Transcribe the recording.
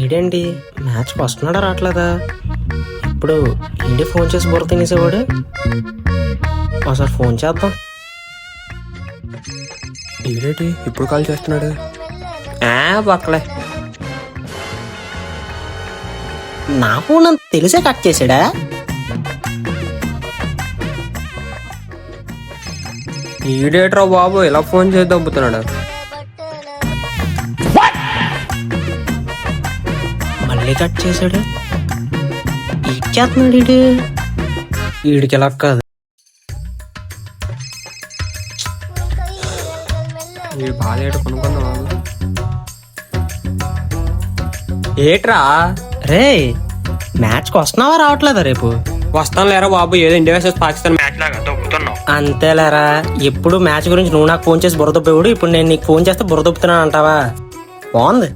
ఈడేంటి మ్యాచ్కి వస్తున్నాడా రావట్లేదా? ఇప్పుడు ఈడే ఫోన్ చేసి బుర్ర తినేసేవాడు. ఒకసారి ఫోన్ చేద్దాం. ఈడేటి ఇప్పుడు కాల్ చేస్తున్నాడు? పక్కలే నా ఫోన్ అంత తెలిసే కట్ చేసాడా? ఈడేట్రా బాబు ఇలా ఫోన్ చేసి దొబ్బుతున్నాడు. మళ్ళీ కట్ చేసాడు. ఇచ్చేస్తున్నాడు ఈడు. ఈడికి ఎలా కాదు. ఈ బాధ ఏటో కొనుక్కుందాం బాబు. ఏట్రా రే మ్యాచ్కి వస్తున్నావా రావట్లేదా రేపు? వస్తాను లేరా బాబు, ఏదో ఇండియా వర్సెస్ పాకిస్తాన్ మ్యాచ్ లాగా దొబ్బుతున్నావు. అంతేలేరా, ఎప్పుడు మ్యాచ్ గురించి నువ్వు నాకు ఫోన్ చేసి బుర్ర దొబ్బేవాడు, ఇప్పుడు నేను నీకు ఫోన్ చేస్తే బుర్ర దొబ్బుతున్నాను అంటావా? బాగుంది.